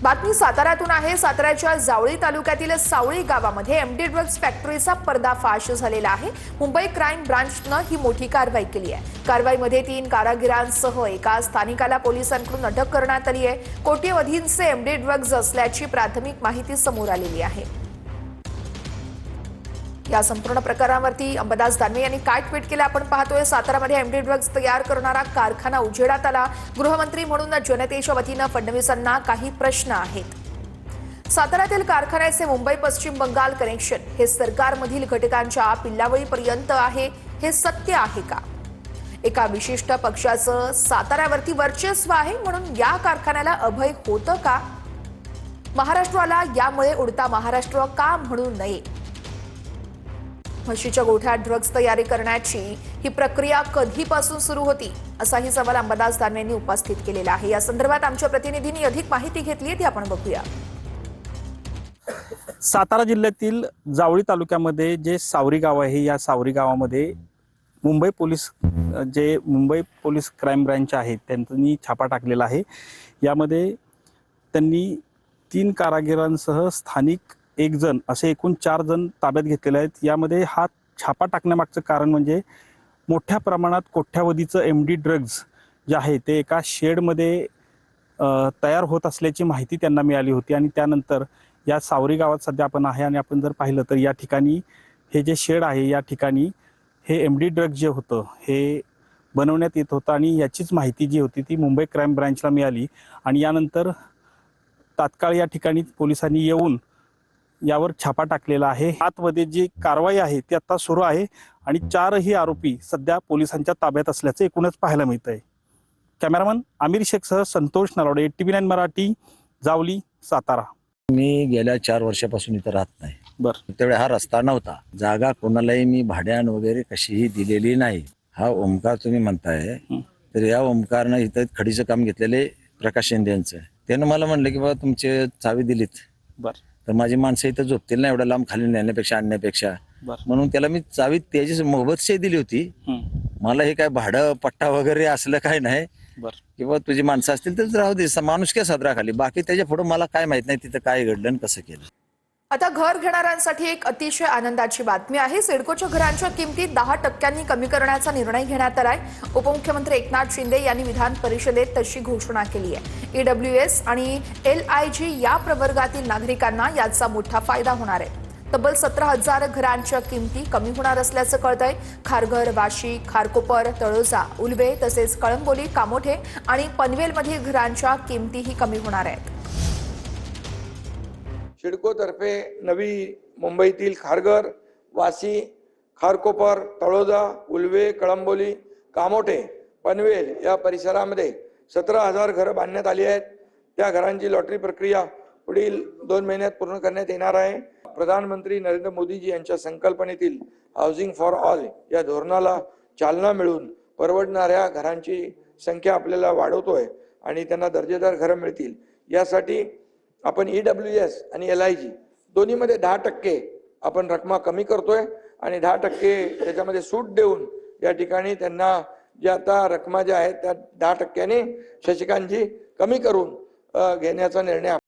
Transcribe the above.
बातमी साताऱ्यातून आहे। साताऱ्याच्या जावळी तालुक्यातील सावळी गावामध्ये एमडी ड्रग्ज फॅक्टरीचा पर्दाफाश झालेला आहे। मुंबई क्राईम ब्रांचने ही मोठी कारवाई केली आहे। कारवाईमध्ये 3 कारागिरांसह एका स्थानिकाला पोलिसांकडून अटक करण्यात आली आहे। कोट्यवधींचे एमडी ड्रग्ज असल्याची प्राथमिक माहिती समोर आलेली आहे। या संपूर्ण प्रकारावरती अंबादास दानवे यांनी काय ट्विट केलं आपण पाहतोय। सातारामध्ये एमडी ड्रग्ज तयार करणारा कारखाना उजेडात आला। गृहमंत्री म्हणून जनतेच्या वतीने फडणवीसांना काही प्रश्न आहेत। साताऱ्यातील कारखान्याचे मुंबई पश्चिम बंगाल कनेक्शन हे सरकारमधील घटकांच्या पिल्लावळीपर्यंत आहे। हे सत्य आहे का? एका विशिष्ट पक्षाचं साताऱ्यावरती वर्चस्व आहे म्हणून या कारखान्याला अभय होतं का? महाराष्ट्राला यामुळे उडता महाराष्ट्र का म्हणू नये? म्हशीच्या गोठ्यात ड्रग्ज तयारी करण्याची ही प्रक्रिया कधीपासून सुरू होती, असाही सवाल अंबादास दानवे यांनी उपस्थित केलेला आहे। या संदर्भात आमच्या प्रतिनिधींनी अधिक माहिती घेतली, ती आपण बघूया। सातारा जिल्ह्यातील जावळी तालुक्यामध्ये जे सावरी गाव आहे, या सावरी गावामध्ये मुंबई पोलीस क्राईम ब्रांच आहे, त्यांनी छापा टाकलेला आहे। यामध्ये त्यांनी 3 कारागिरांसह स्थानिक 1 जण असे एकूण 4 जण ताब्यात घेतलेले आहेत। यामध्ये हा छापा टाकण्यामागचं कारण म्हणजे मोठ्या प्रमाणात कोट्यावधीचं एमडी ड्रग्ज जे आहे ते एका शेडमध्ये तयार होत असल्याची माहिती त्यांना मिळाली होती। आणि त्यानंतर या सावरी गावात सध्या आपण आहे आणि आपण जर पाहिलं तर या ठिकाणी हे जे शेड आहे, या ठिकाणी हे एमडी ड्रग्ज जे होतं हे बनवण्यात येत होतं आणि याचीच माहिती जी होती ती मुंबई क्राईम ब्रांचला मिळाली। आणि यानंतर तात्काळ या ठिकाणी पोलिसांनी येऊन यावर छापा टाकलेला आहे। आतमध्ये जी कारवाई आहे ती आता सुरू आहे आणि 4ही आरोपी सध्या पोलिसांच्या ताब्यात असल्याचे एकूणच पाहायला मिळतंय। कॅमेरामन आमिर शेखसह संतोष नलावडे, ATV9 मराठी, जावली, सातारा। मी गेल्या 4 वर्षापासून इथं राहत नाही। त्यावेळी हा रस्ता नव्हता, जागा कोणालाही मी भाड्यान वगैरे कशीही दिलेली नाही। हा ओमकार तुम्ही म्हणताय, तर या ओमकारनं इथं खडीचं काम घेतलेले प्रकाश शिंदे यांचं, त्यानं मला म्हणलं की बाबा तुमचे चावी दिलीत, तर माझी माणसं इथं झोपतील ना एवढा लांब खाली नेण्यापेक्षा आणण्यापेक्षा, म्हणून त्याला मी चावी त्याची मोबतशी दिली होती। मला हे काय भाडं पट्टा वगैरे असलं काय नाही, किंवा तुझी माणसं असतील तर राहू दे, माणूस काय सदराखाली, बाकी त्याच्या पुढे मला काय माहित नाही तिथं काय घडलं आणि कसं केलं। आता घर घेणाऱ्यांसाठी एक अतिशय आनंदाची बातमी आहे। सिडकोच्या घरांच्या किमती 10% कमी करण्याचा निर्णय घेण्यात आलाय। उपमुख्यमंत्री एकनाथ शिंदे यांनी विधान परिषदेत तशी घोषणा केली आहे। EWS आणि LIG या प्रवर्गातील नागरिकांना याचा मोठा फायदा होणार आहे। तब्बल 17,000 घरांच्या किमती कमी होणार असल्याचं कळतंय। खारघर, वाशी, खारकोपर, तळोजा, उलवे तसेच कळंबोली, कामोठे आणि पनवेलमधील घरांच्या किमतीही कमी होणार आहेत। सिडकोतर्फे नवी मुंबईतील खारघर, वाशी, खारकोपर, तळोजा, उलवे, कळंबोली, कामोठे, पनवेल या परिसरामध्ये 17,000 घरं बांधण्यात आली आहेत। त्या घरांची लॉटरी प्रक्रिया पुढील 2 महिन्यात पूर्ण करण्यात येणार आहे। प्रधानमंत्री नरेंद्र मोदीजी यांच्या संकल्पनेतील हाऊसिंग फॉर ऑल या धोरणाला चालना मिळून परवडणाऱ्या घरांची संख्या आपल्याला वाढवतोय आणि त्यांना दर्जेदार घरं मिळतील यासाठी आपण EWS आणि LIG दोन्हीमध्ये 10% आपण रक्कम कमी करतोय आणि 10% त्याच्यामध्ये सूट देऊन या ठिकाणी त्यांना ज्या आता रक्कमा ज्या आहेत त्या 10%ने शशिकांतजी कमी करून घेण्याचा निर्णय